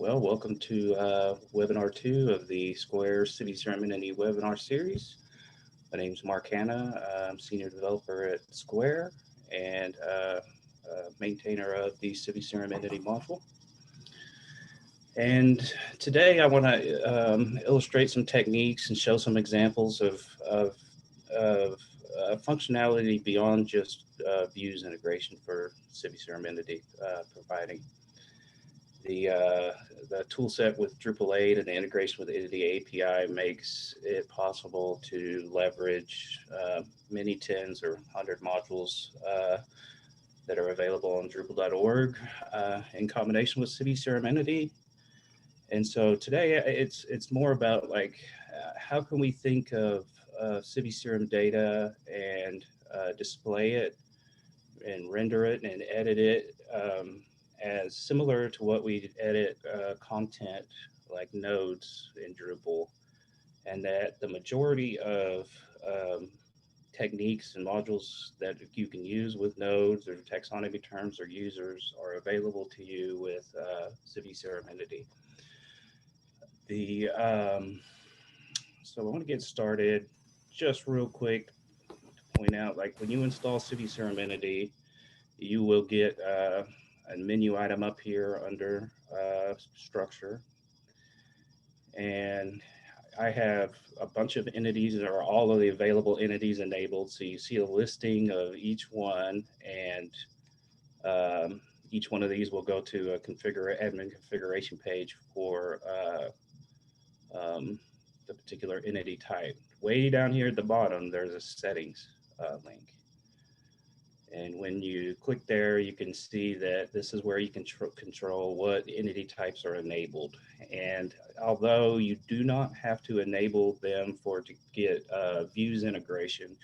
Welcome to webinar 2 of the Square CiviCRM Entity webinar series. My name is Mark Hanna. I'm Senior Developer at Square and maintainer of the CiviCRM Entity module. And today I want to illustrate some techniques and show some examples of functionality beyond just views integration for CiviCRM Entity, providing the tool set with Drupal-8 and the integration with the Entity API makes it possible to leverage many tens or 100 modules that are available on Drupal.org in combination with CiviCRM Entity. And so today it's more about how can we think of CiviCRM data and display it and render it and edit it as similar to what we edit content like nodes in Drupal, and that the majority of techniques and modules that you can use with nodes or taxonomy terms or users are available to you with CiviCRM Entity. So I want to get started just real quick to point out, when you install CiviCRM Entity, you will get a menu item up here under structure. And I have a bunch of entities that are all of the available entities enabled. So you see a listing of each one, and each one of these will go to a admin configuration page for the particular entity type. Way down here at the bottom, there's a settings link. And when you click there, you can see that this is where you can control what entity types are enabled. And although you do not have to enable them to get views integration,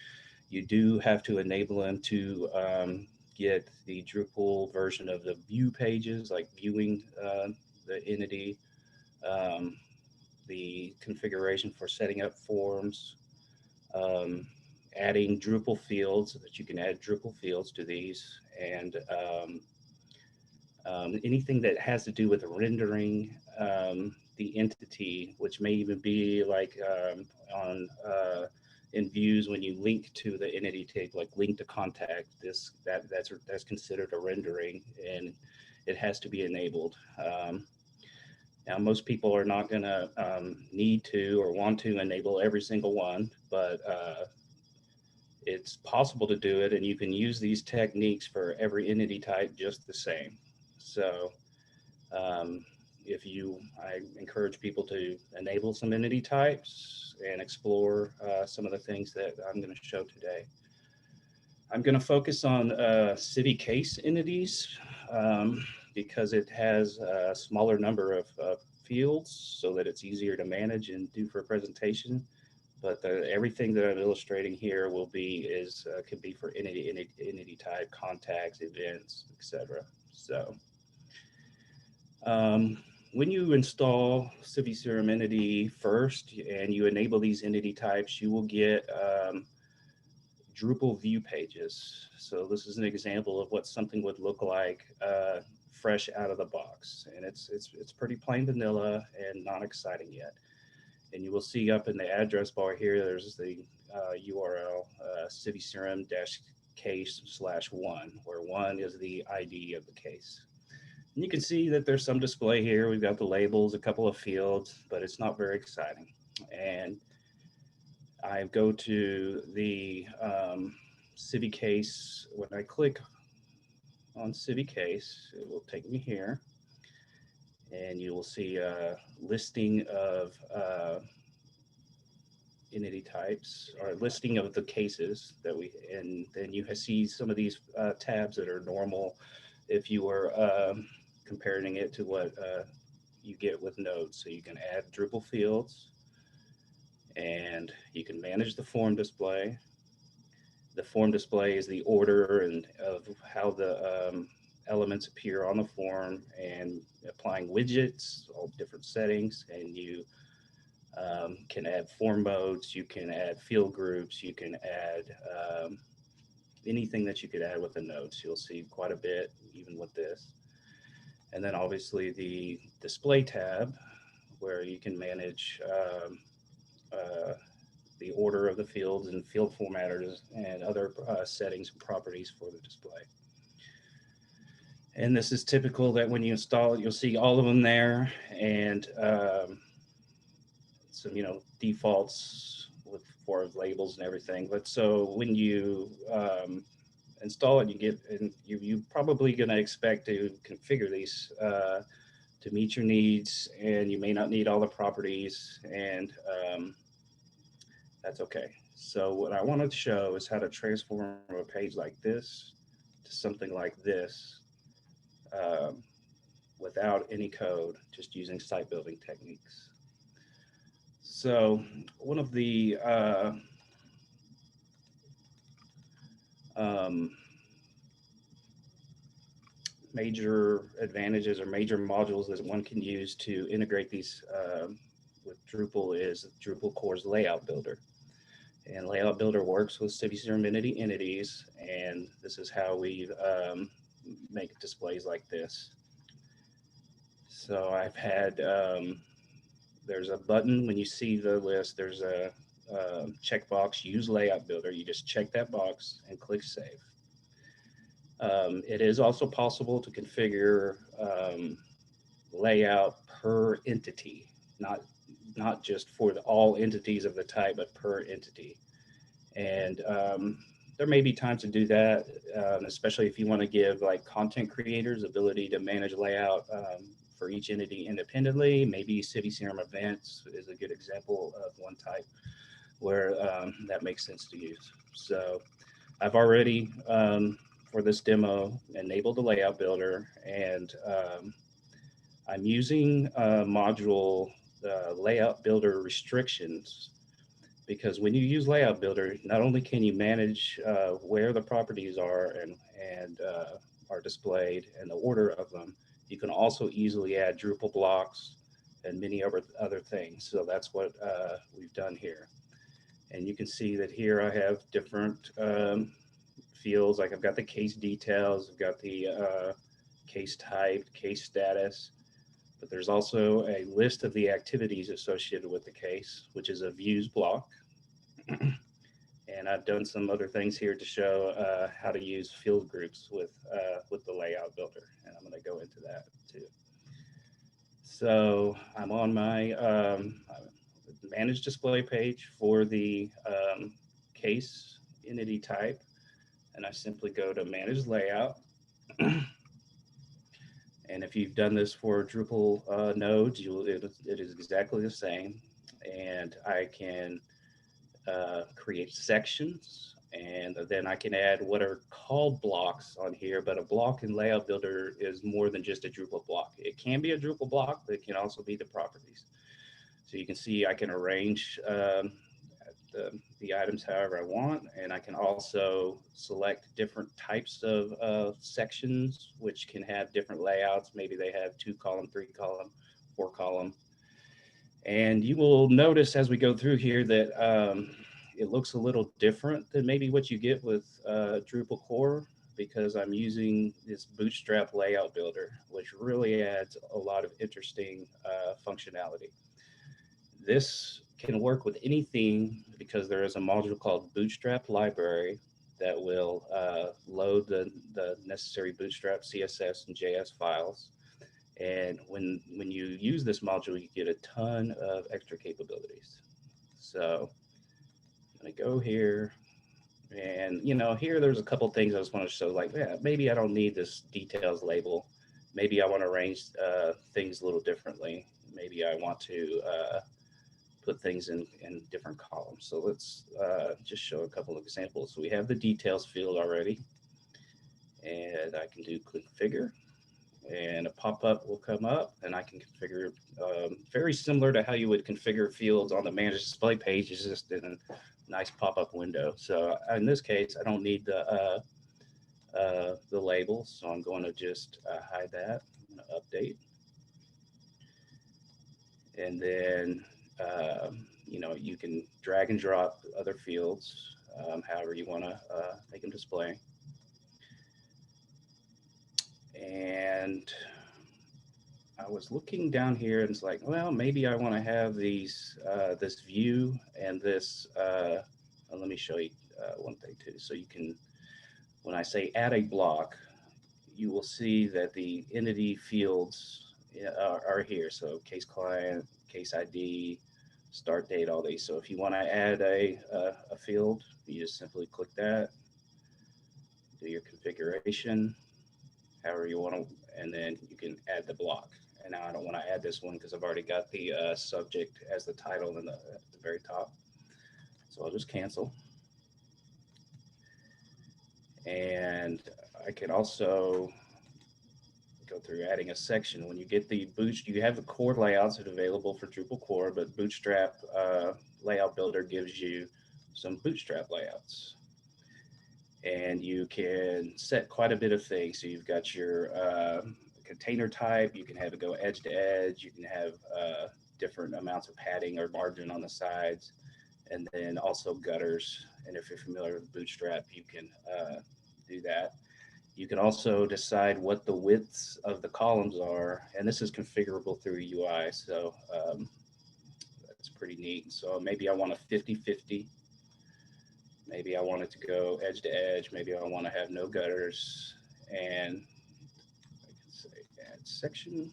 you do have to enable them to get the Drupal version of the view pages, like viewing the entity, the configuration for setting up forms, adding Drupal fields so that you can add Drupal fields to these, and anything that has to do with rendering the entity, which may even be in views when you link to the entity type, like link to contact. That's considered a rendering, and it has to be enabled. Now, most people are not going to need to or want to enable every single one, but it's possible to do it, and you can use these techniques for every entity type just the same. So I encourage people to enable some entity types and explore some of the things that I'm going to show today. I'm going to focus on CiviCase entities because it has a smaller number of fields so that it's easier to manage and do for a presentation. But everything that I'm illustrating here can be for entity type, contacts, events, etc. So when you install CiviCRM Entity first and you enable these entity types, you will get Drupal view pages. So this is an example of what something would look like fresh out of the box, and it's pretty plain vanilla and not exciting yet. And you will see up in the address bar here, there's the URL CiviCRM-case/1, where 1 is the ID of the case. And you can see that there's some display here. We've got the labels, a couple of fields, but it's not very exciting. And I go to the CiviCase. When I click on CiviCase, it will take me here. And you will see a listing of entity types, or a listing of the cases and then you see some of these tabs that are normal if you were comparing it to what you get with nodes. So you can add Drupal fields, and you can manage the form display. The form display is the order and of how the elements appear on the form, and applying widgets, all different settings, and you can add form modes, you can add field groups, you can add anything that you could add with the nodes. You'll see quite a bit even with this. And then obviously the display tab, where you can manage uh, the order of the fields and field formatters and other settings and properties for the display. And this is typical that when you install it, you'll see all of them there, and some defaults for labels and everything. But so when you install it, you probably going to expect to configure these to meet your needs, and you may not need all the properties, and that's okay. So what I wanted to show is how to transform a page like this to something like this um, without any code, just using site building techniques. So one of the um, major advantages or major modules that one can use to integrate these with Drupal is Drupal core's layout builder. And layout builder works with CiviCRM Entity entities, and this is how we make displays like this. So I've had there's a button when you see the list. There's a checkbox, use layout builder. You just check that box and click save. It is also possible to configure layout per entity, not just for all entities of the type, but per entity. And there may be times to do that, especially if you want to give like content creators ability to manage layout for each entity independently. Maybe CiviCRM events is a good example of one type where that makes sense to use. So I've already, for this demo, enabled the layout builder, and I'm using module layout builder restrictions, because when you use layout builder, not only can you manage where the properties are and are displayed and the order of them, you can also easily add Drupal blocks and many other things. So that's what we've done here. And you can see that here I have different fields. Like I've got the case details, I've got the case type, case status, but there's also a list of the activities associated with the case, which is a views block. And I've done some other things here to show how to use field groups with the layout builder, and I'm going to go into that too. So I'm on my manage display page for the case entity type, and I simply go to manage layout. And if you've done this for Drupal nodes, it is exactly the same. And I can create sections, and then I can add what are called blocks on here. But a block in layout builder is more than just a Drupal block. It can be a Drupal block, but it can also be the properties. So you can see I can arrange the items however I want, and I can also select different types of sections, which can have different layouts. Maybe they have 2-column, 3-column, 4-column. And you will notice as we go through here that it looks a little different than maybe what you get with Drupal core, because I'm using this Bootstrap layout builder, which really adds a lot of interesting functionality. This can work with any theme because there is a module called Bootstrap Library that will load the necessary Bootstrap CSS and JS files. And when you use this module, you get a ton of extra capabilities. So I'm going to go here, and here there's a couple things I just want to show. Like, yeah, maybe I don't need this details label. Maybe I want to arrange things a little differently. Maybe I want to put things in different columns. So let's just show a couple of examples. So we have the details field already, and I can do configure, and a pop-up will come up, and I can configure very similar to how you would configure fields on the manage display page. It's just in a nice pop-up window. So in this case, I don't need the labels, so I'm going to just hide that. I'm going to update, and then you can drag and drop other fields however you want to make them display. And I was looking down here and it's like, well, maybe I want to have these, this view and this, let me show you one thing too. So you can, when I say add a block, you will see that the entity fields are here. So case client, case ID, start date, all these. So if you want to add a field, you just simply click that, do your configuration, however you want to, and then you can add the block. And now I don't want to add this one because I've already got the subject as the title at the very top. So I'll just cancel. And I can also go through adding a section. When you get the you have the core layouts that are available for Drupal core, but Bootstrap layout builder gives you some Bootstrap layouts. And you can set quite a bit of things. So you've got your container type, you can have it go edge to edge, you can have different amounts of padding or margin on the sides, and then also gutters. And if you're familiar with Bootstrap, you can do that. You can also decide what the widths of the columns are, and this is configurable through UI, so that's pretty neat. So maybe I want a 50-50. Maybe I want it to go edge to edge. Maybe I want to have no gutters, and I can say add section.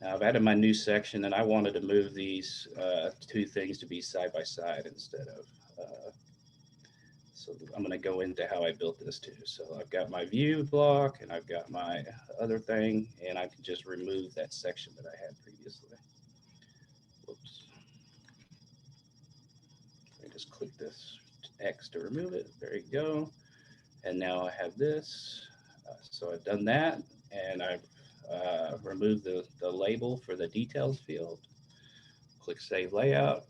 Now I've added my new section, and I wanted to move these two things to be side by side instead of. So I'm going to go into how I built this too. So I've got my view block, and I've got my other thing, and I can just remove that section that I had previously. Whoops. I just click this X to remove it. There you go. And now I have this. So I've done that, and I've removed the label for the details field. Click Save Layout.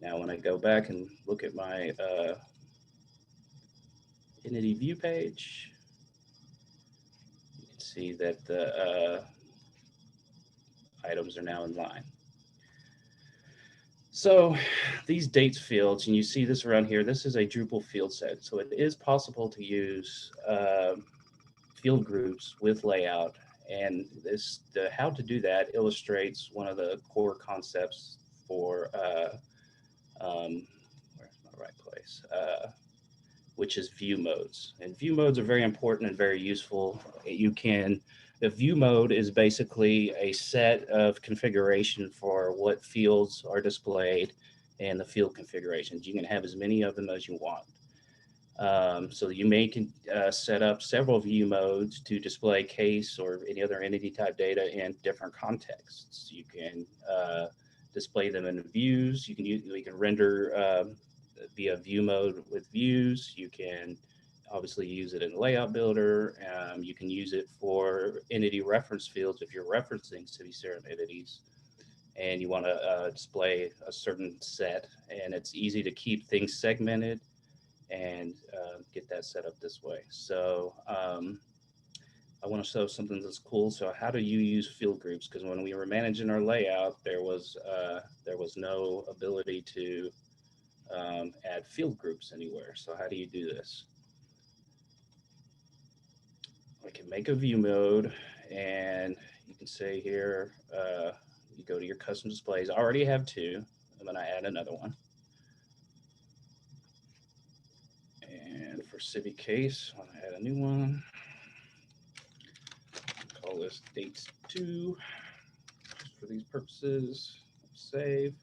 Now when I go back and look at my entity view page, you can see that the items are now in line. So these dates fields, and you see this around here, this is a Drupal field set. So it is possible to use field groups with layout. And the how to do that illustrates one of the core concepts for, where's my right place? Which is view modes. And view modes are very important and very useful. The view mode is basically a set of configuration for what fields are displayed and the field configurations. You can have as many of them as you want. So you may set up several view modes to display case or any other entity type data in different contexts. You can display them in views. You can render via view mode with views. You can obviously use it in the layout builder. You can use it for entity reference fields if you're referencing CiviCRM entities and you want to display a certain set, and it's easy to keep things segmented and get that set up this way. So I want to show something that's cool. So how do you use field groups? Because when we were managing our layout, there was no ability to add field groups anywhere. So how do you do this? I can make a view mode, and you can say here, you go to your custom displays. I already have two. I'm going to add another one. And for Civic case, I'll add a new one. Call this dates 2 for these purposes. Save.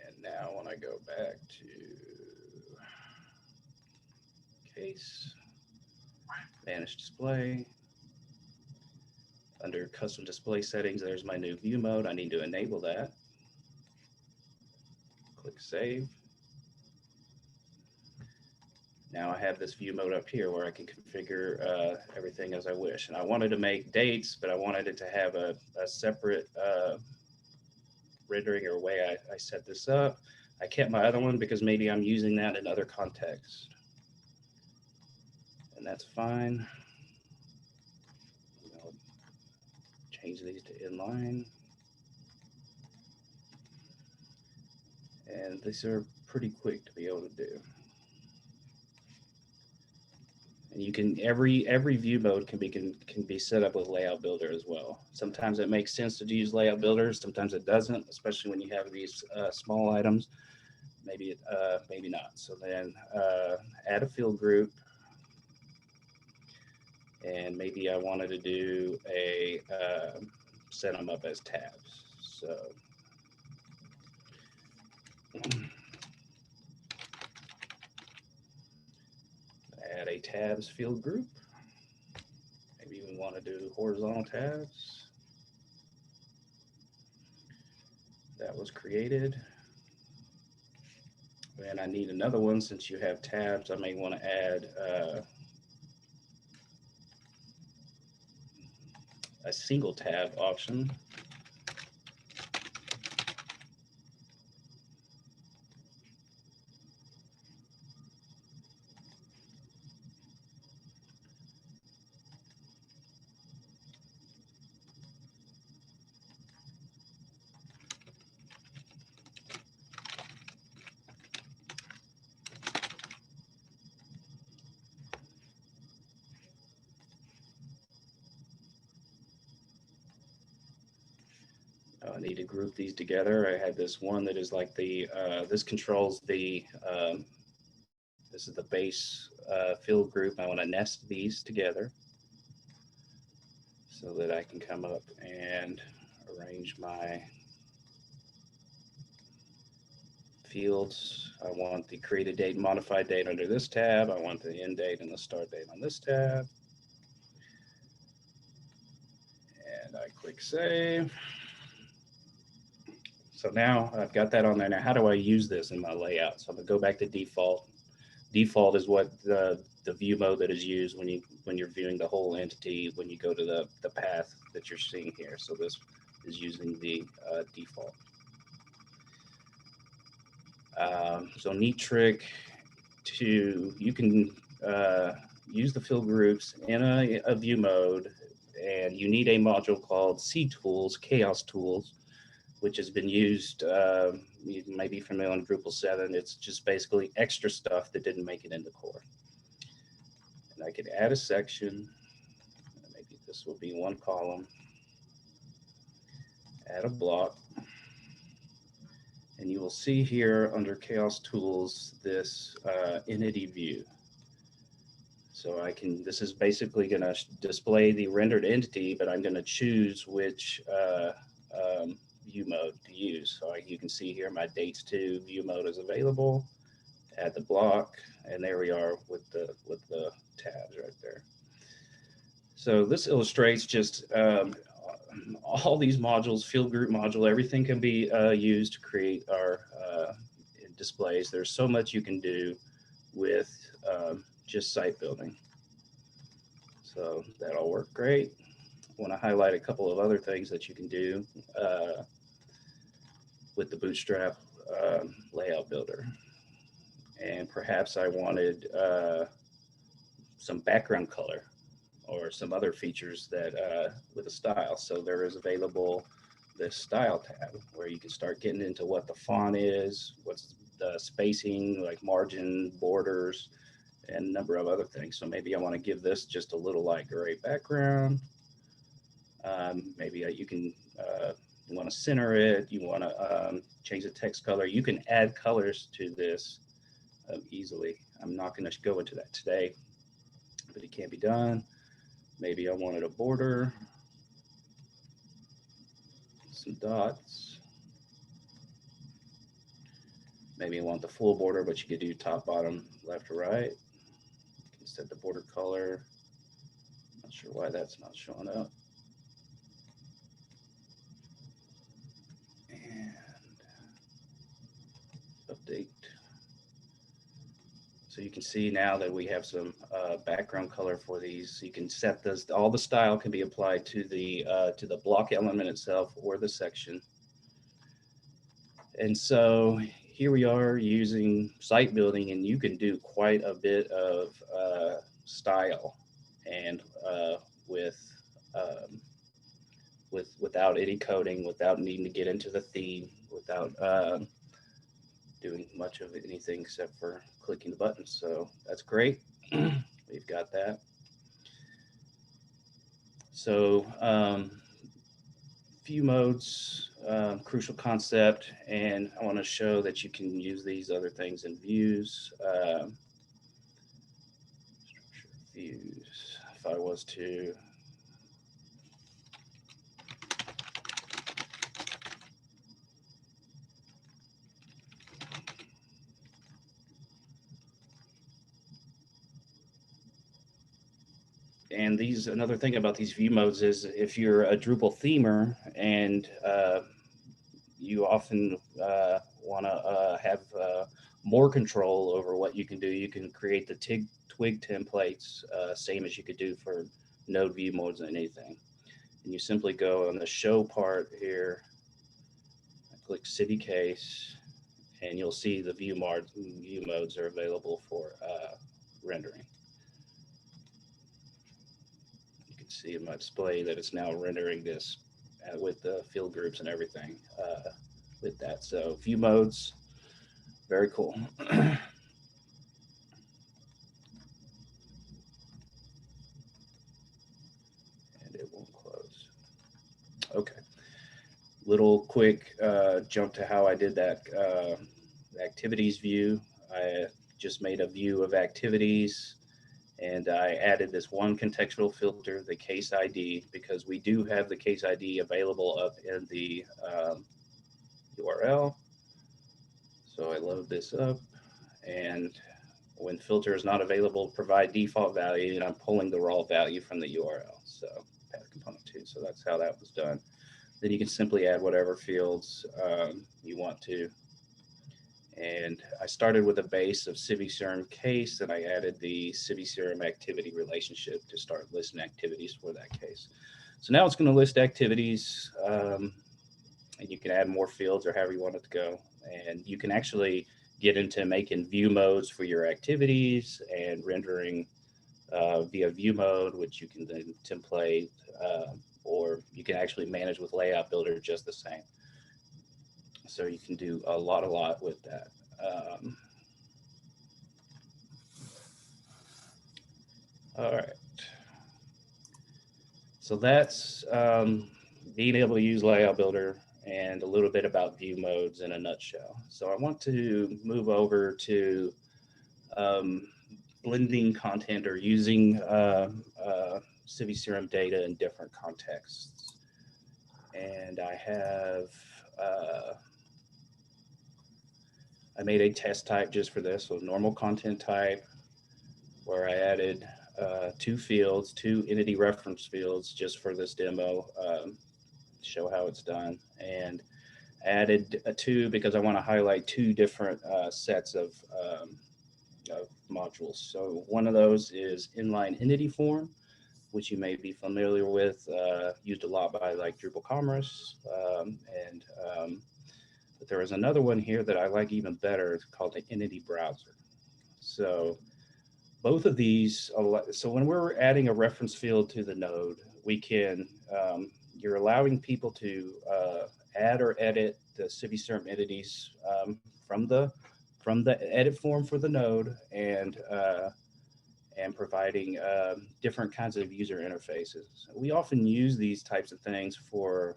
And now when I go back to case, manage display, under custom display settings, there's my new view mode. I need to enable that. Click save. Now I have this view mode up here where I can configure everything as I wish. And I wanted to make dates, but I wanted it to have a separate rendering or way I set this up. I kept my other one because maybe I'm using that in other contexts. And that's fine. I'll change these to inline. And these are pretty quick to be able to do. And you can every view mode can be set up with Layout Builder as well. Sometimes it makes sense to use Layout Builder, sometimes it doesn't, especially when you have these small items. Maybe not. So then add a field group, and maybe I wanted to do a set them up as tabs. So add a tabs field group. Maybe we want to do horizontal tabs. That was created. And I need another one. Since you have tabs, I may want to add a single tab option. I need to group these together. I had this one that is like the, this controls the, this is the base field group. I want to nest these together so that I can come up and arrange my fields. I want the created date and modified date under this tab. I want the end date and the start date on this tab. And I click save. So now I've got that on there. Now, how do I use this in my layout? So I'm gonna go back to default. Default is what the view mode that is used when you're viewing the whole entity, when you go to the path that you're seeing here. So this is using the default. So neat trick you can use the field groups in a view mode, and you need a module called CTools, Chaos Tools, which has been used, you may be familiar on Drupal 7. It's just basically extra stuff that didn't make it into core. And I could add a section. Maybe this will be one column. Add a block. And you will see here under Chaos Tools, this entity view. So I can, this is basically going to display the rendered entity, but I'm going to choose which view mode to use. So you can see here my dates to view mode is available. Add the block, and there we are with the tabs right there. So this illustrates just all these modules, field group module, everything can be used to create our displays. There's so much you can do with just site building. So that'll work great. I want to highlight a couple of other things that you can do with the Bootstrap layout builder. And perhaps I wanted some background color or some other features that with a style. So there is available this style tab where you can start getting into what the font is, what's the spacing, like margin, borders, and a number of other things. So maybe I want to give this just a little light gray background. Maybe you can you want to center it, you want to change the text color. You can add colors to this easily. I'm not going to go into that today, but it can be done. Maybe I wanted a border, some dots. Maybe I want the full border, but you could do top, bottom, left, or right. You can set the border color. Not sure why that's not showing up. And update. So you can see now that we have some background color for these. So you can set this, all the style can be applied to the block element itself or the section. And so here we are using site building, and you can do quite a bit of style and without any coding, without needing to get into the theme, without doing much of anything except for clicking the buttons. So that's great. We've got that. So view modes, crucial concept, and I want to show that you can use these other things in views. Structure views. If I was to and these, another thing about these view modes is if you're a Drupal themer and you often want to have more control over what you can do, you can create the twig templates, same as you could do for node view modes and anything. And you simply go on the show part here, click city case, and you'll see the view modes are available for rendering. You can see in my display that it's now rendering this with the field groups and everything with that. So view modes, very cool. And it won't close. Okay. Little quick jump to how I did that activities view. I just made a view of activities, and I added this one contextual filter, the case ID, because we do have the case ID available up in the URL. So I load this up, and when filter is not available, provide default value, and I'm pulling the raw value from the URL. So path component 2. So that's how that was done. Then you can simply add whatever fields you want to. And I started with a base of CiviCRM case, and I added the CiviCRM activity relationship to start listing activities for that case. So now it's going to list activities, and you can add more fields or however you want it to go. And you can actually get into making view modes for your activities and rendering via view mode, which you can then template, or you can actually manage with Layout Builder just the same. So you can do a lot with that. All right. So that's being able to use Layout Builder and a little bit about view modes in a nutshell. So I want to move over to blending content or using CiviCRM data in different contexts. And I have I made a test type just for this, so normal content type, where I added 2 fields, 2 entity reference fields just for this demo, show how it's done, and added a 2 because I want to highlight 2 different sets of modules. So one of those is Inline entity form, which you may be familiar with, used a lot by like Drupal Commerce, but there is another one here that I like even better. It's called the entity browser. So both of these, so when we're adding a reference field to the node, we can, you're allowing people to add or edit the CiviCRM entities from the edit form for the node, and providing different kinds of user interfaces. We often use these types of things for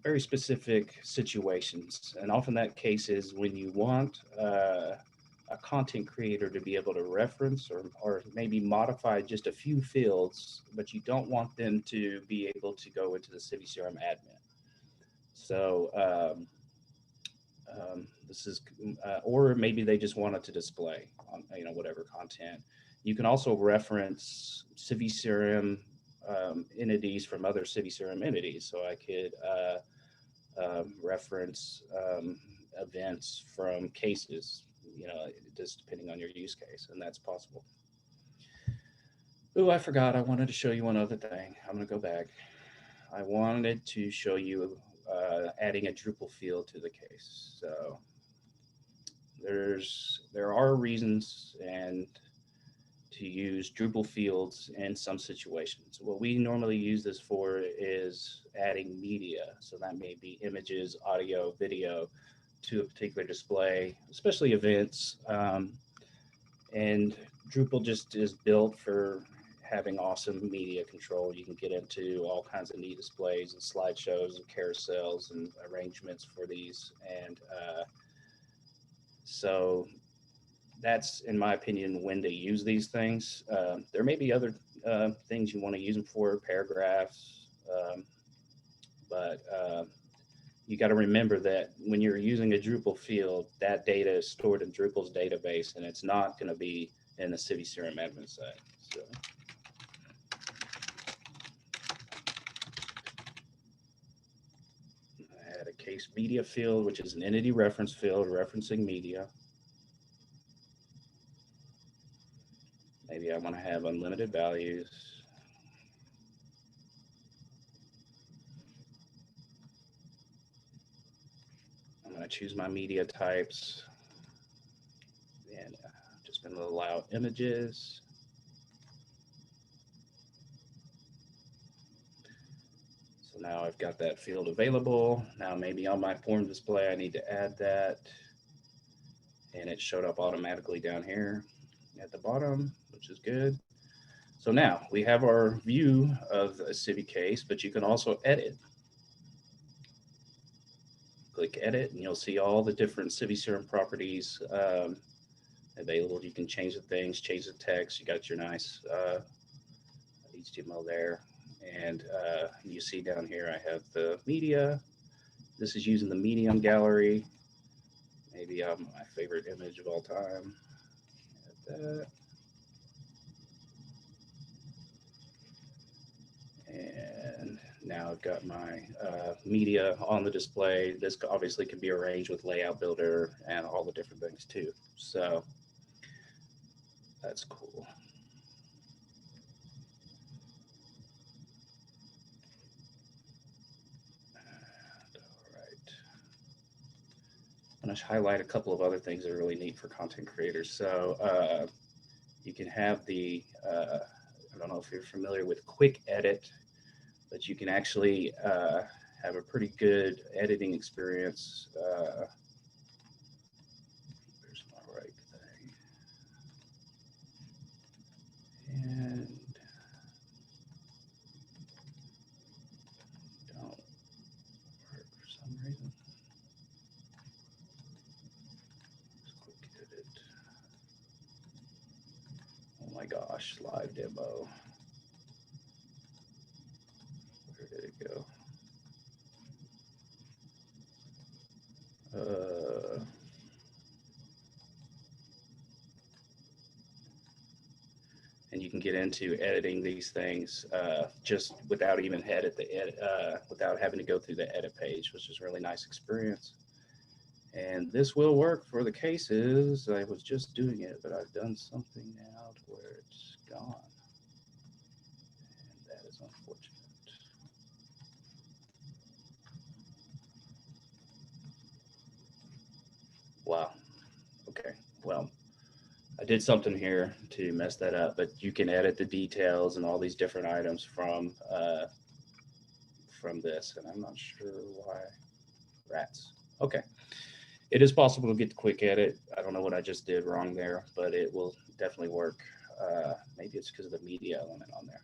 very specific situations, and often that case is when you want a content creator to be able to reference or maybe modify just a few fields, but you don't want them to be able to go into the CiviCRM admin. So this is, or maybe they just want it to display on, whatever content. You can also reference CiviCRM entities from other CiviCRM entities. So I could reference events from cases, just depending on your use case, and that's possible. Oh, I forgot. I wanted to show you one other thing. I'm going to go back. I wanted to show you adding a Drupal field to the case. So there are reasons and to use Drupal fields in some situations. What we normally use this for is adding media. So that may be images, audio, video to a particular display, especially events. And Drupal just is built for having awesome media control. You can get into all kinds of neat displays and slideshows and carousels and arrangements for these. And so that's, in my opinion, when to use these things. There may be other things you want to use them for, paragraphs, but you got to remember that when you're using a Drupal field, that data is stored in Drupal's database, and it's not going to be in the CiviCRM admin side. So. I had a case media field, which is an entity reference field referencing media. Maybe I want to have unlimited values. I'm going to choose my media types, and I'm just going to allow images. So now I've got that field available. Now maybe on my form display, I need to add that, and it showed up automatically down here at the bottom, which is good. So now we have our view of a Civi case, but you can also edit. Click edit, and you'll see all the different CiviCRM properties available. You can change the things, change the text. You got your nice HTML there. And you see down here, I have the media. This is using the medium gallery. Maybe my favorite image of all time. Add that. And now I've got my media on the display. This obviously can be arranged with Layout Builder and all the different things too. So that's cool. All right. I'm going to highlight a couple of other things that are really neat for content creators. So you can have the, I don't know if you're familiar with Quick Edit, but you can actually have a pretty good editing experience. There's my right thing. And don't work for some reason. Just quick edit. Oh my gosh, live demo. Where did it go? And you can get into editing these things just without even without having to go through the edit page, which is a really nice experience. And this will work for the cases. I was just doing it, but I've done something now to where it's gone. And that is unfortunate. Wow. Okay. Well, I did something here to mess that up, but you can edit the details and all these different items from this, and I'm not sure why. Rats. Okay. It is possible to get the quick edit. I don't know what I just did wrong there, but it will definitely work. Maybe it's because of the media element on there.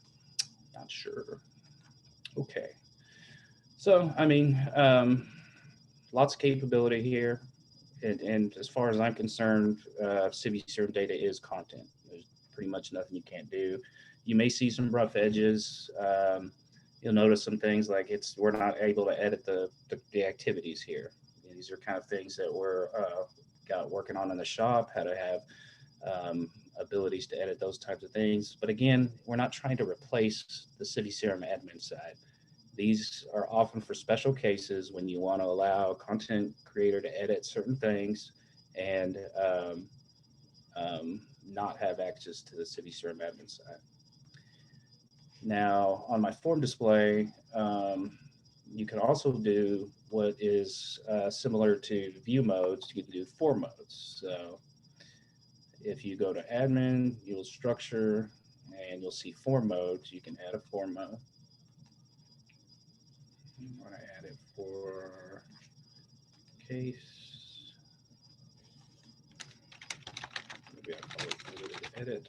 Not sure. Okay. So, I mean, lots of capability here. And as far as I'm concerned, CiviCRM data is content. There's pretty much nothing you can't do. You may see some rough edges. You'll notice some things like we're not able to edit the activities here. These are kind of things that we're working on in the shop, how to have abilities to edit those types of things. But again, we're not trying to replace the CiviCRM admin side. These are often for special cases when you want to allow a content creator to edit certain things and not have access to the CiviCRM admin side. Now, on my form display, you can also do what is similar to view modes. You can do form modes. So if you go to admin, you'll structure, and you'll see form modes. You can add a form mode. I'm going to add it for case. Maybe I'll call it edit.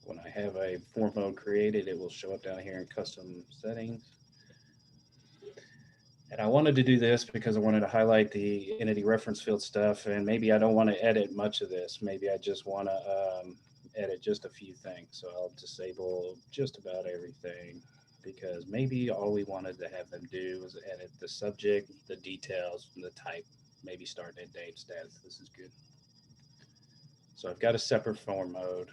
When I have a form mode created, it will show up down here in custom settings. And I wanted to do this because I wanted to highlight the entity reference field stuff, and maybe I don't want to edit much of this. Maybe I just want to edit just a few things. So I'll disable just about everything, because maybe all we wanted to have them do was edit the subject, the details, and the type, maybe start and date status. This is good. So I've got a separate form mode,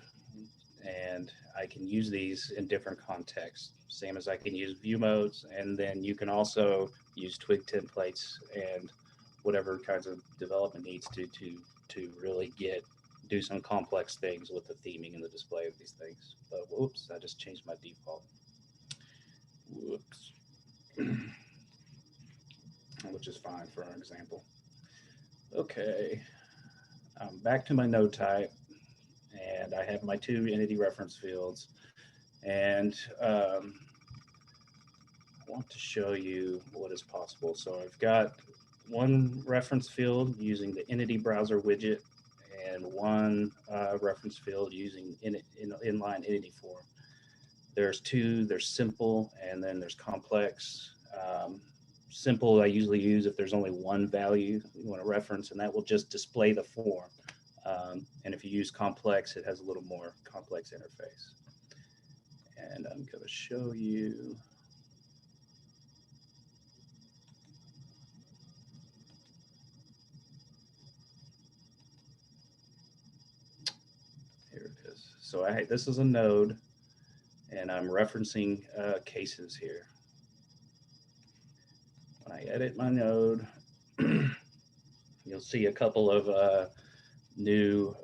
and I can use these in different contexts, same as I can use view modes. And then you can also use twig templates and whatever kinds of development needs to really do some complex things with the theming and the display of these things. But whoops, I just changed my default. Whoops. Which is fine for our example. Okay, back to my node type, and I have my two entity reference fields, and I want to show you what is possible. So I've got one reference field using the entity browser widget, and one reference field using inline entity form. There's two, there's simple, and then there's complex. Simple I usually use if there's only one value you want to reference, and that will just display the form. And if you use complex, it has a little more complex interface. And I'm going to show you. Here it is. So this is a node, and I'm referencing cases here. When I edit my node, you'll see a couple of new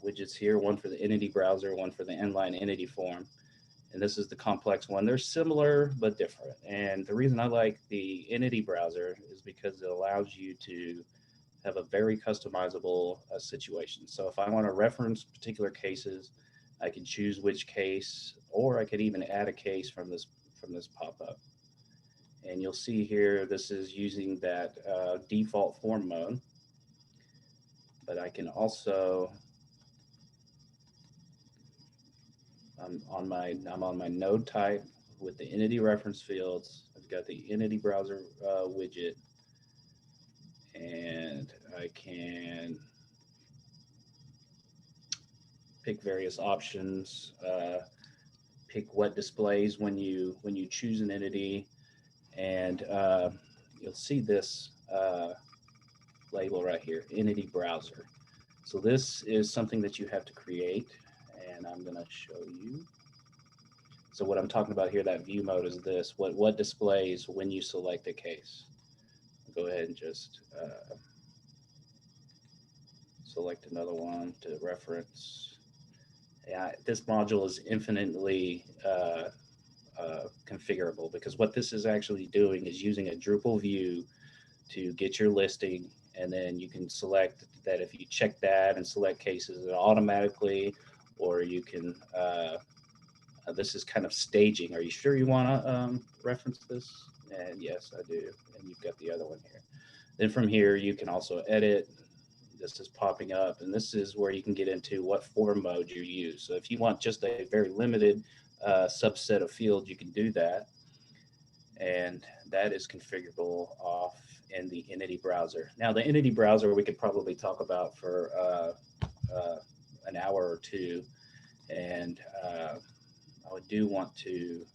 widgets here, one for the entity browser, one for the inline entity form. And this is the complex one. They're similar but different. And the reason I like the entity browser is because it allows you to have a very customizable situation. So if I want to reference particular cases, I can choose which case, or I could even add a case from this pop-up. And you'll see here, this is using that default form mode. But I can also, I'm on my node type with the entity reference fields. I've got the entity browser widget, and I can pick various options, pick what displays when you choose an entity, and you'll see this label right here, entity browser. So this is something that you have to create, and I'm going to show you. So what I'm talking about here, that view mode, is this: what displays when you select a case. I'll go ahead and just select another one to reference. Yeah, this module is infinitely configurable, because what this is actually doing is using a Drupal view to get your listing, and then you can select that. If you check that and select cases, it automatically, or you can, this is kind of staging. Are you sure you want to reference this? And yes, I do. And you've got the other one here. Then from here, you can also edit. This is popping up, and this is where you can get into what form mode you use. So if you want just a very limited subset of fields, you can do that. And that is configurable off in the entity browser. Now, the entity browser we could probably talk about for an hour or two, and I do want to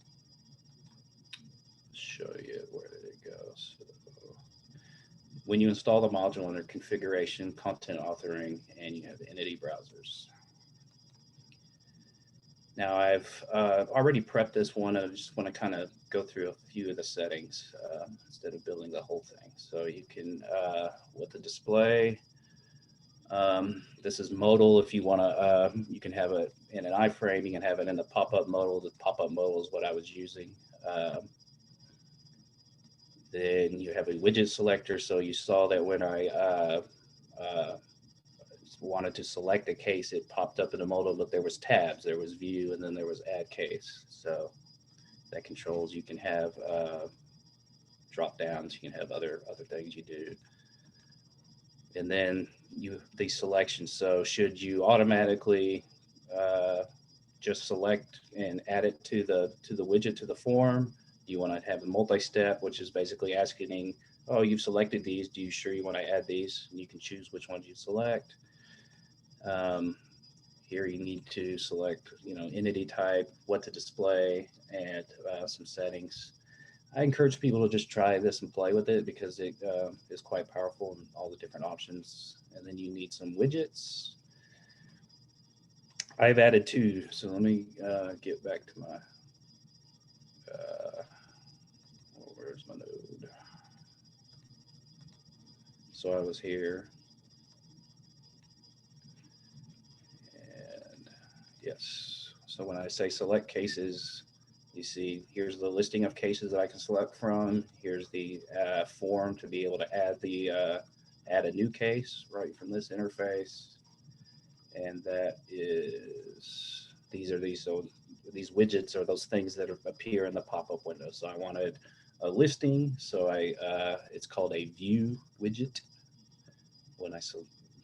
show you, where did it go? So when you install the module under configuration, content authoring, and you have the entity browsers. Now I've already prepped this one. I just want to kind of go through a few of the settings instead of building the whole thing. So you can, with the display, This is modal. If you want to, you can have it in an iframe. You can have it in the pop-up modal. The pop-up modal is what I was using. Then you have a widget selector. So you saw that when I wanted to select a case, it popped up in the modal, but there was tabs. There was view, and then there was add case. So that controls. You can have drop downs. You can have other things you do. And then these selections. So should you automatically just select and add it to the widget, to the form? Do you want to have a multi-step, which is basically asking, oh, you've selected these. Do you sure you want to add these? And you can choose which ones you select. Here you need to select, entity type, what to display, and some settings. I encourage people to just try this and play with it because it is quite powerful and all the different options. And then you need some widgets. I've added 2, so let me get back to my, where's my node? So I was here. And yes, so when I say select cases, you see here's the listing of cases that I can select from. Here's the form to be able to add add a new case right from this interface. And that is, so these widgets are those things that appear in the pop-up window. So I wanted a listing, so it's called a view widget. When I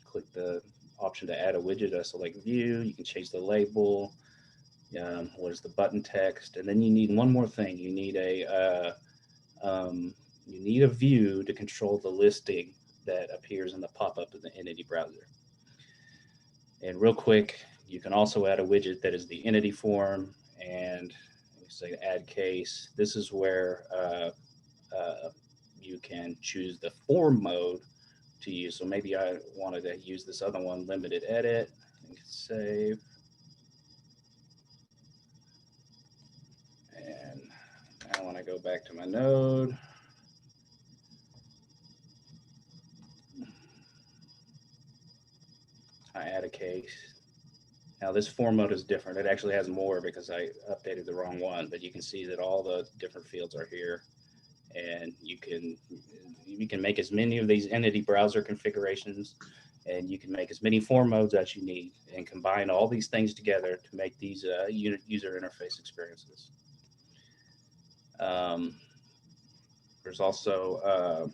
click the option to add a widget, I select view. You can change the label. What is the button text? And then you need one more thing. You need a view to control the listing that appears in the pop-up in the entity browser. And real quick, you can also add a widget that is the entity form, and let me say add case. This is where you can choose the form mode to use. So maybe I wanted to use this other one, limited edit. You can save. And now when I go back to my node, I add a case. Now this form mode is different. It actually has more because I updated the wrong one, but you can see that all the different fields are here. And you can make as many of these entity browser configurations, and you can make as many form modes as you need and combine all these things together to make these user interface experiences. There's also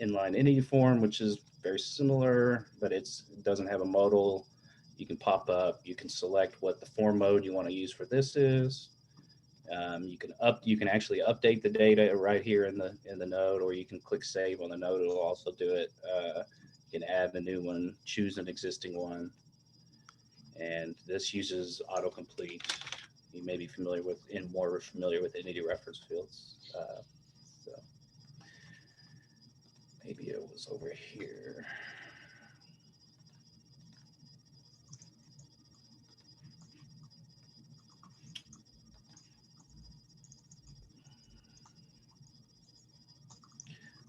inline entity form, which is very similar, but it doesn't have a modal. You can pop up, you can select what the form mode you want to use for this is. You can actually update the data right here in the node, or you can click save on the node. It'll also do it. You can add a new one, choose an existing one, and this uses autocomplete. You may be familiar with entity reference fields. So maybe it was over here.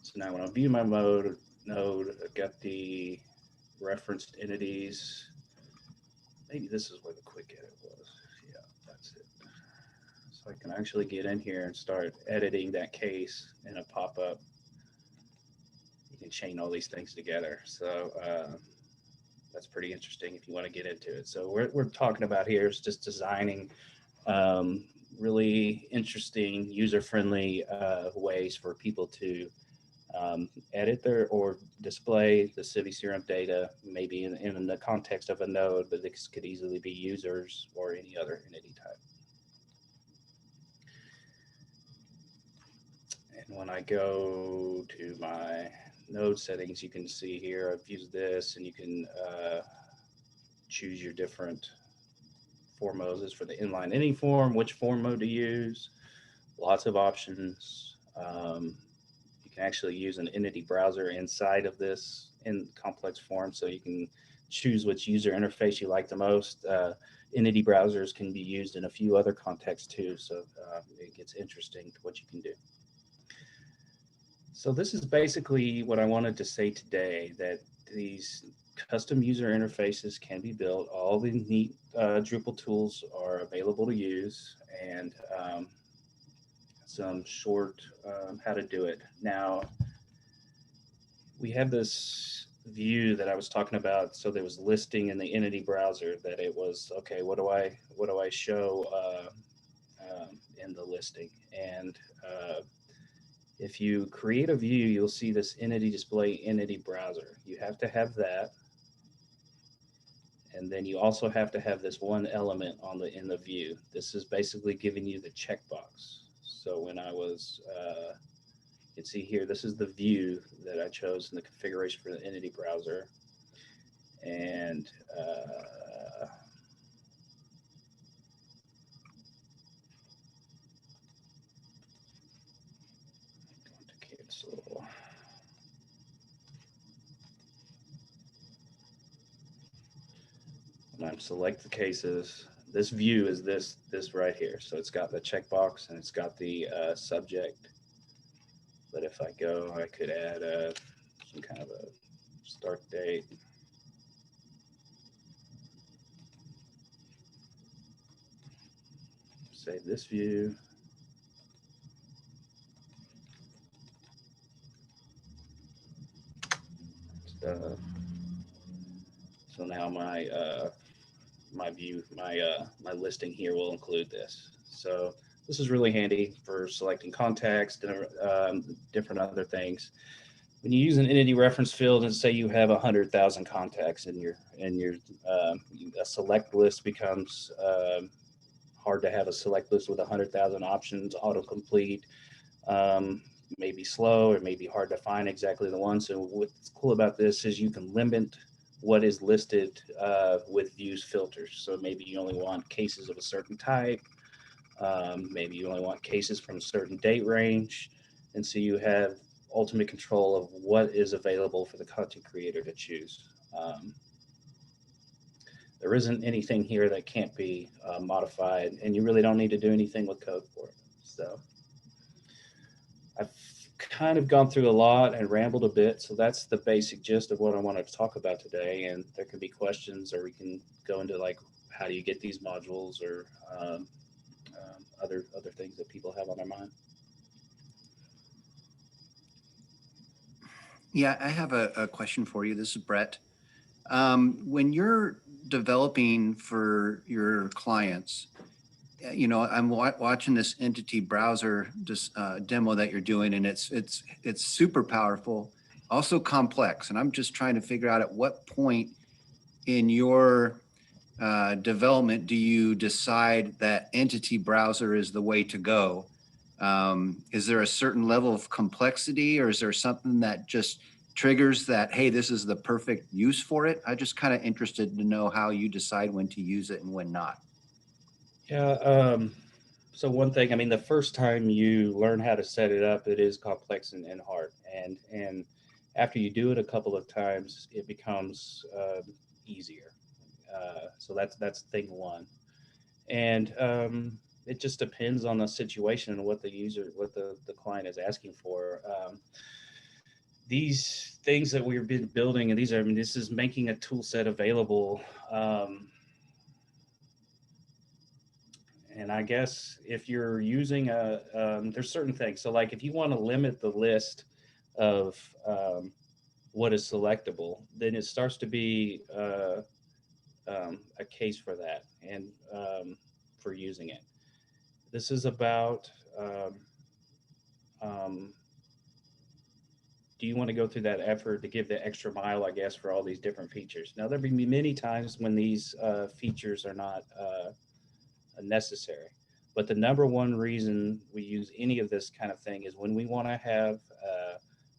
So now when I view my node, I've got the referenced entities. Maybe this is where the quick edit was. Yeah, that's it. So I can actually get in here and start editing that case in a pop-up. You can chain all these things together. So that's pretty interesting if you want to get into it. So we're talking about here is just designing really interesting, user-friendly ways for people to edit or display the CiviCRM data, maybe in the context of a node, but this could easily be users or any other entity type. And when I go to my node settings, you can see here I've used this, and you can choose your different form modes. For the inline any form, which form mode to use, lots of options. You can actually use an entity browser inside of this in complex form, so you can choose which user interface you like the most. Entity browsers can be used in a few other contexts too, so it gets interesting to what you can do. So this is basically what I wanted to say today, that these custom user interfaces can be built. All the neat Drupal tools are available to use, and some short how to do it. Now, we have this view that I was talking about. So there was listing in the entity browser that it was, okay, what do I show in the listing? And if you create a view, you'll see this entity display entity browser. You have to have that. And then you also have to have this one element in the view. This is basically giving you the checkbox. So when I was, you can see here, this is the view that I chose in the configuration for the entity browser. And going to cancel. When I select the cases, this view is this right here. So it's got the checkbox and it's got the subject. But if I go, I could add some kind of a start date. Say this view. So now my view, my listing here will include this. So this is really handy for selecting context and different other things. When you use an entity reference field and say you have 100,000 contacts in your a select list becomes hard to have a select list with 100,000 options, autocomplete, maybe slow, or maybe hard to find exactly the one. So what's cool about this is you can limit what is listed with views filters. So maybe you only want cases of a certain type. Maybe you only want cases from a certain date range. And so you have ultimate control of what is available for the content creator to choose. There isn't anything here that can't be modified, and you really don't need to do anything with code for it. So I've kind of gone through a lot and rambled a bit. So that's the basic gist of what I wanted to talk about today. And there can be questions, or we can go into like, how do you get these modules, or other things that people have on their mind. Yeah, I have a question for you. This is Brett. When you're developing for your clients, you know, I'm watching this entity browser demo that you're doing, and it's super powerful, also complex. And I'm just trying to figure out at what point in your development do you decide that entity browser is the way to go? Is there a certain level of complexity, or is there something that just triggers that, hey, this is the perfect use for it? I'm just kind of interested to know how you decide when to use it and when not. Yeah. So one thing, I mean, the first time you learn how to set it up, it is complex and hard. And after you do it a couple of times, it becomes easier. So that's thing one. And it just depends on the situation and what the client is asking for. These things that we've been building, and this is making a tool set available. And I guess if you're using there's certain things. So like if you want to limit the list of what is selectable, then it starts to be a case for that and for using it. This is about do you want to go through that effort to give the extra mile, I guess, for all these different features? Now, there'll be many times when these features are not necessary. But the number one reason we use any of this kind of thing is when we want to have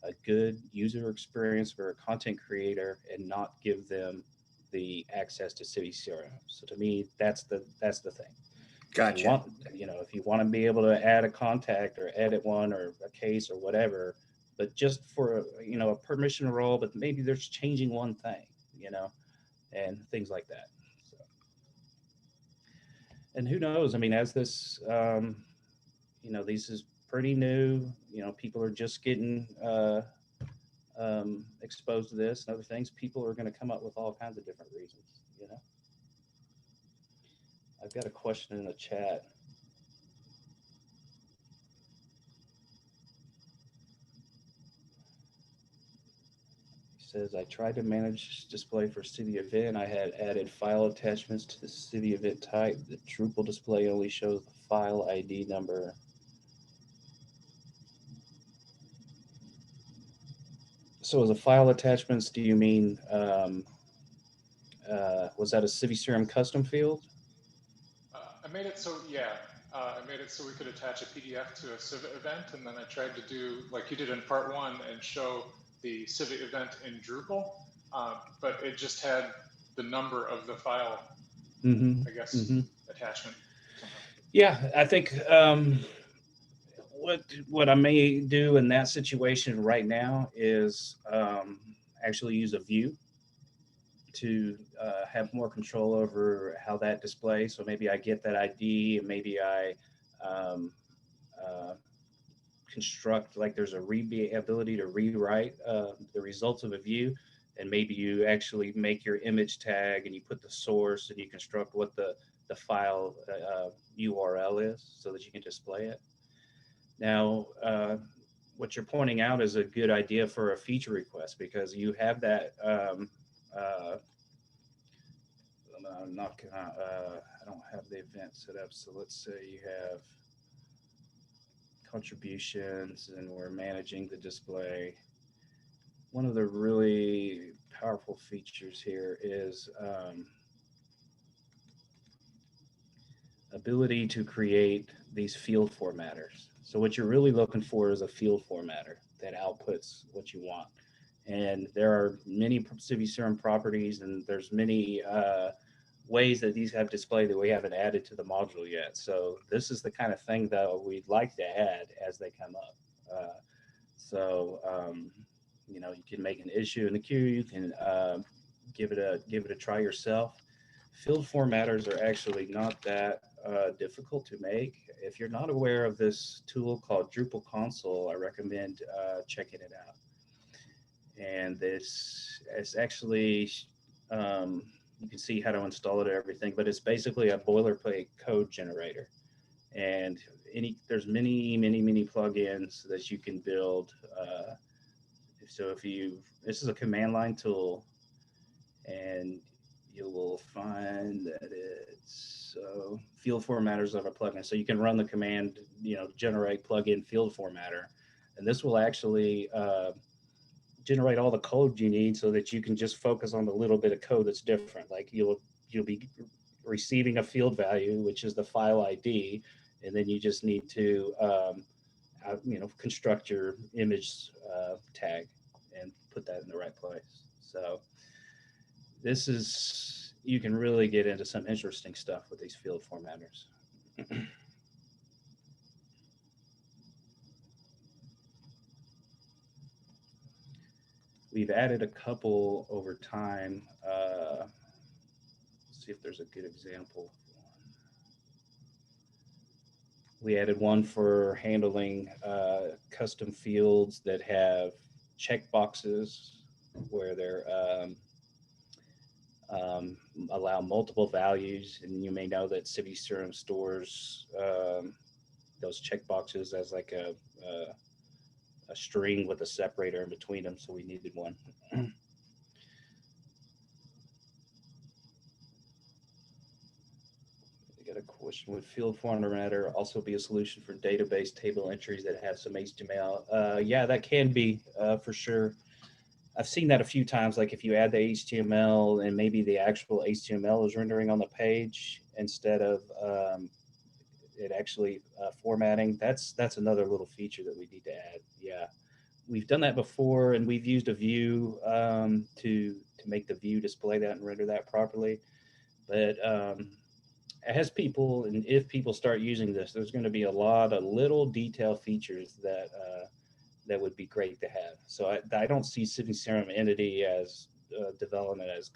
a good user experience for a content creator and not give them the access to CiviCRM. So to me, that's the thing. Gotcha. If you want to be able to add a contact or edit one or a case or whatever, but just for a permission role, but maybe there's changing one thing, and things like that. So, and who knows? I mean, as this, this is pretty new. People are just getting exposed to this and other things, people are going to come up with all kinds of different reasons. You know, I've got a question in the chat. Says, I tried to manage display for city event. I had added file attachments to the city event type. The Drupal display only shows the file ID number. So as a file attachments, do you mean, was that a CiviCRM custom field? I made it so, yeah, I made it so we could attach a PDF to a Civic event, and then I tried to do, like you did in part one, and show the Civic event in Drupal, but it just had the number of the file, I guess, attachment. Yeah, I think what I may do in that situation right now is actually use a view to have more control over how that displays. So maybe I get that ID, and maybe I uh, construct, like there's a ability to rewrite the results of a view, and maybe you actually make your image tag and you put the source and you construct what the file URL is so that you can display it. Now, what you're pointing out is a good idea for a feature request, because you have that. I'm not gonna. I don't have the event set up, so let's say you have contributions and we're managing the display. One of the really powerful features here is ability to create these field formatters. So what you're really looking for is a field formatter that outputs what you want. And there are many CiviCRM properties, and there's many ways that these have display that we haven't added to the module yet. So this is the kind of thing that we'd like to add as they come up. You know, you can make an issue in the queue. You can give it a try yourself. Field formatters are actually not that difficult to make. If you're not aware of this tool called Drupal Console, I recommend checking it out. And it's actually you can see how to install it and everything, but it's basically a boilerplate code generator. And there's many plugins that you can build. So this is a command line tool, and you will find that it's field formatters of a plugin. So you can run the command, generate plugin field formatter, and this will actually generate all the code you need so that you can just focus on the little bit of code that's different. Like you'll be receiving a field value, which is the file ID, and then you just need to construct your image tag and put that in the right place. So you can really get into some interesting stuff with these field formatters. We've added a couple over time. Let's see if there's a good example. We added one for handling custom fields that have checkboxes where they're allow multiple values, and you may know that CiviCRM stores those checkboxes as like a string with a separator in between them, so we needed one. We got a question: would field formatter also be a solution for database table entries that have some HTML? Yeah, that can be for sure. I've seen that a few times, like if you add the HTML and maybe the actual HTML is rendering on the page instead of it actually formatting. That's another little feature that we need to add. Yeah, we've done that before, and we've used a view to make the view display that and render that properly. But as people, and if people start using this, there's going to be a lot of little detail features that would be great to have. So I don't see CiviCRM Entity as development as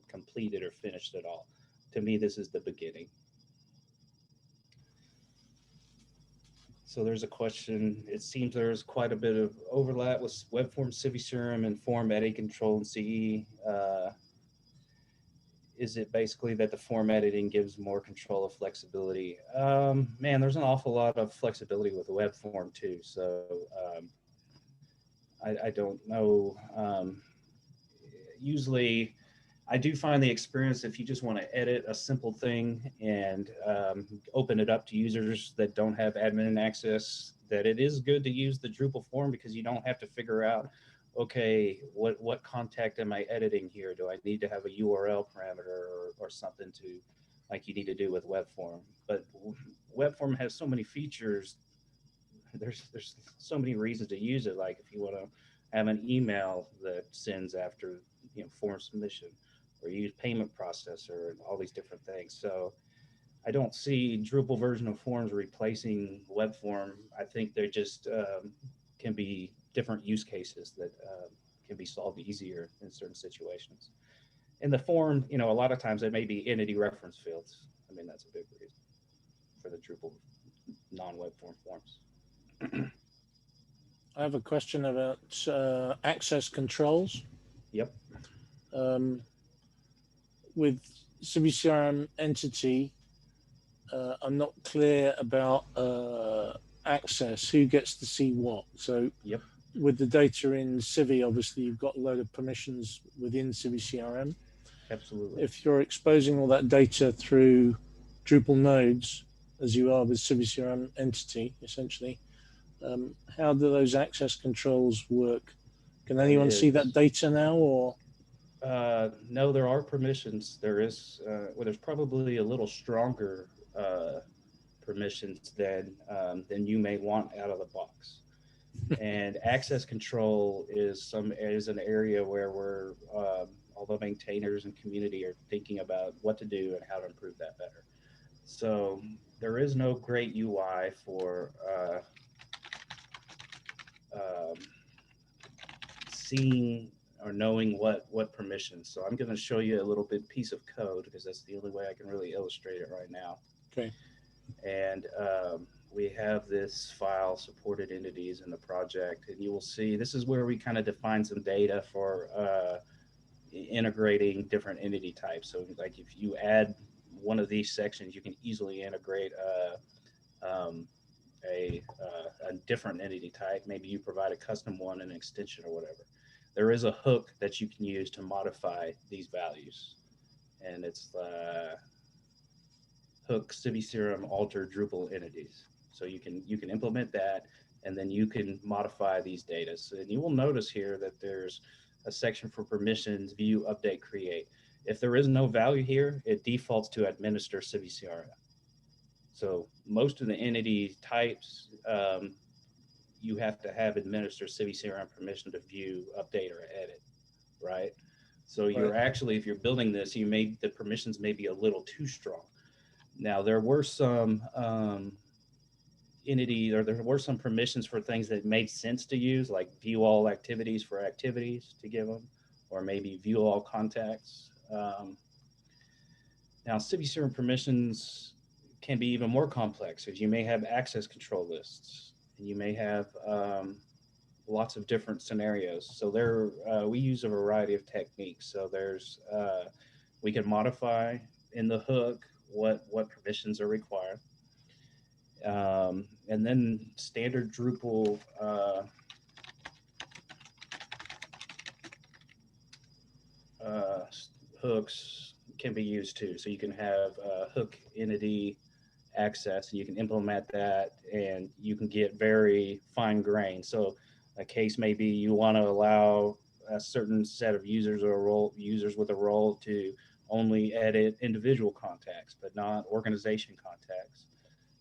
completed or finished at all. To me, this is the beginning. So there's a question. It seems there's quite a bit of overlap with web forms, CiviCRM, and form editing control in CE. Is it basically that the form editing gives more control of flexibility? Man, there's an awful lot of flexibility with the web form too. So I don't know. Usually, I do find the experience if you just want to edit a simple thing and open it up to users that don't have admin access, that it is good to use the Drupal form because you don't have to figure out, okay, what contact am I editing here? Do I need to have a URL parameter or something to, like you need to do with web form? But web form has so many features. There's so many reasons to use it. Like if you want to have an email that sends after form submission, or use payment processor and all these different things. So I don't see Drupal version of forms replacing web form. I think they just can be different use cases that can be solved easier in certain situations. In the form, a lot of times there may be entity reference fields. I mean, that's a big reason for the Drupal non-web form forms. I have a question about access controls. Yep. With CiviCRM Entity, I'm not clear about access, who gets to see what. So yep. With the data in Civi, obviously you've got a load of permissions within CiviCRM. Absolutely. If you're exposing all that data through Drupal nodes, as you are with CiviCRM Entity, essentially, how do those access controls work? Can anyone see that data now, or? No, there are permissions. There is, well, there's probably a little stronger permissions than you may want out of the box. And access control is an area where we're, although maintainers and community are thinking about what to do and how to improve that better. So there is no great UI for seeing or knowing what permissions. So I'm going to show you a little bit piece of code because that's the only way I can really illustrate it right now. Okay. And we have this file supported entities in the project, and you will see this is where we kind of define some data for integrating different entity types. So like if you add one of these sections, you can easily integrate a different entity type. Maybe you provide a custom one, an extension or whatever. There is a hook that you can use to modify these values, and it's hook CiviCRM alter Drupal entities. So you can implement that, and then you can modify these data. So, and you will notice here that there's a section for permissions, view, update, create. If there is no value here, it defaults to administer CiviCRM. So most of the entity types, you have to have administer CiviCRM permission to view, update, or edit, right? So you're actually, if you're building this, the permissions may be a little too strong. Now there were some there were some permissions for things that made sense to use, like view all activities for activities to give them, or maybe view all contacts. Now CiviCRM permissions can be even more complex, as you may have access control lists. You may have lots of different scenarios. So we use a variety of techniques. So we can modify in the hook what permissions are required. And then standard Drupal hooks can be used too. So you can have hook entity access, and you can implement that, and you can get very fine grained. So a case may be you want to allow a certain set of users or users with a role to only edit individual contacts, but not organization contacts.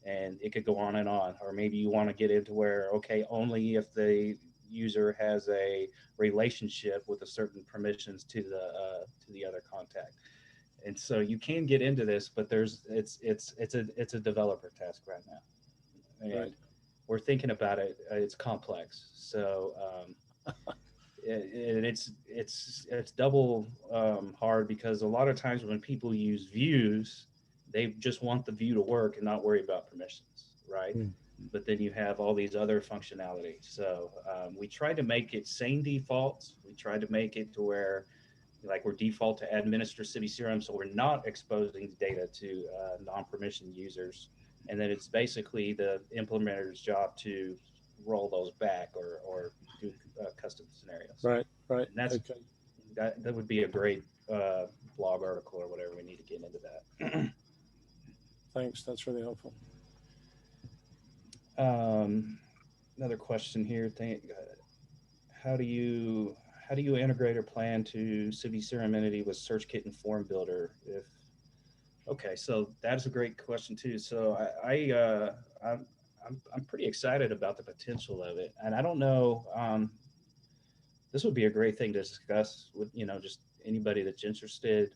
And it could go on and on. Or maybe you want to get into where, okay, only if the user has a relationship with a certain permissions to the other contact. And so you can get into this, but it's a developer task right now, and we're thinking about it. It's complex, so it's double hard, because a lot of times when people use views, they just want the view to work and not worry about permissions, right? but then you have all these other functionalities. So we tried to make it same defaults. We tried to make it to where like we're default to administer CiviCRM, so we're not exposing data to non-permissioned users. And then it's basically the implementer's job to roll those back or do custom scenarios. Right. And that's Okay. that would be a great blog article or whatever. We need to get into that. Thanks. That's really helpful. Another question here. How do you integrate or plan to CiviCRM Entity with Search Kit and Form Builder? Okay, so that's a great question too. So I'm pretty excited about the potential of it, and I don't know. This would be a great thing to discuss with just anybody that's interested.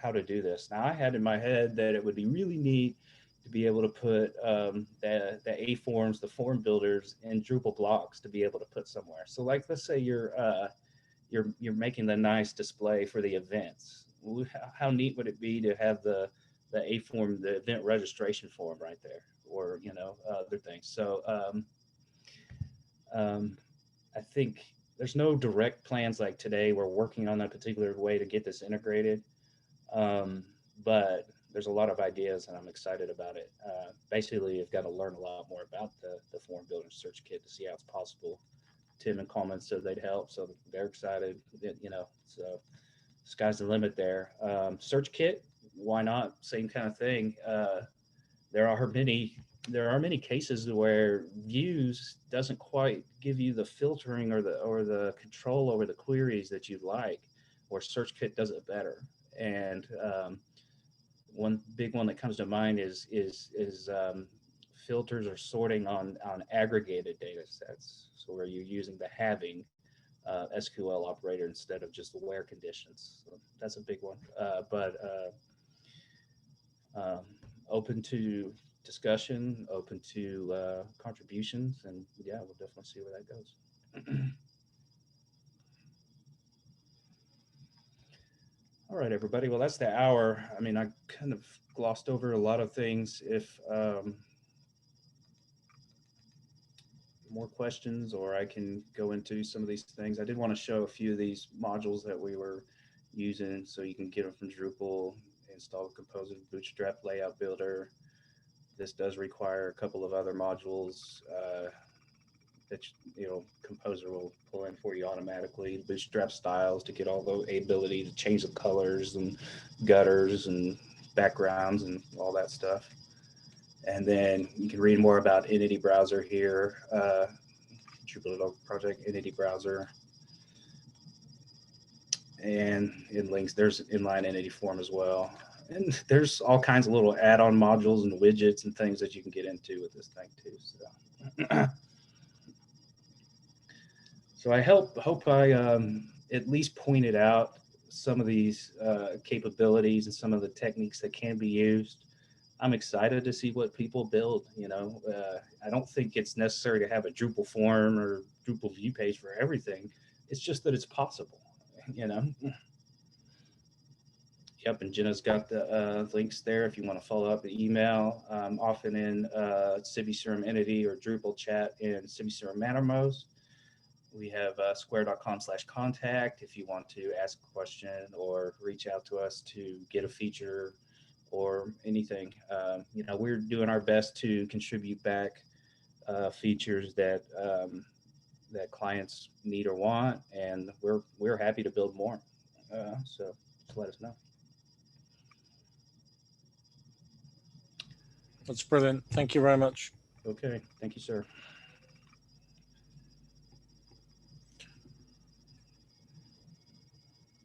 How to do this. Now, I had in my head that it would be really neat to be able to put the A-forms, the form builders, in Drupal blocks to be able to put somewhere. So, like, let's say you're making the nice display for the events. How neat would it be to have the A-form, the event registration form, right there, or other things. So, I think there's no direct plans like today. We're working on that particular way to get this integrated. But there's a lot of ideas and I'm excited about it. Basically, you've got to learn a lot more about the form builder search kit to see how it's possible. Tim and Coleman said they'd help, so they're excited, so sky's the limit there. Search kit, why not? Same kind of thing. There are many cases where views doesn't quite give you the filtering or the control over the queries that you'd like, or search kit does it better. And one big one that comes to mind is filters or sorting on aggregated data sets. So where you're using the having SQL operator instead of just the where conditions. So that's a big one. But open to discussion, open to contributions, and yeah, we'll definitely see where that goes. All right, everybody. Well, that's the hour. I mean, I kind of glossed over a lot of things. If more questions, or I can go into some of these things. I did want to show a few of these modules that we were using, so you can get them from Drupal, install Composer, Bootstrap, Layout Builder. This does require a couple of other modules that Composer will pull in for you automatically. Bootstrap styles to get all the ability to change the colors and gutters and backgrounds and all that stuff. And then you can read more about Entity Browser here, Drupal project Entity Browser. And in links, there's Inline Entity Form as well. And there's all kinds of little add-on modules and widgets and things that you can get into with this thing too. So I hope I at least pointed out some of these capabilities and some of the techniques that can be used. I'm excited to see what people build. I don't think it's necessary to have a Drupal form or Drupal view page for everything. It's just that it's possible, Yep, and Jenna's got the links there if you want to follow up the email. Often in CiviCRM Entity or Drupal chat in CiviCRM Mattermost. We have square.com/contact if you want to ask a question or reach out to us to get a feature or anything. We're doing our best to contribute back features that clients need or want, and we're happy to build more. So just let us know. That's brilliant. Thank you very much. Okay. Thank you, sir.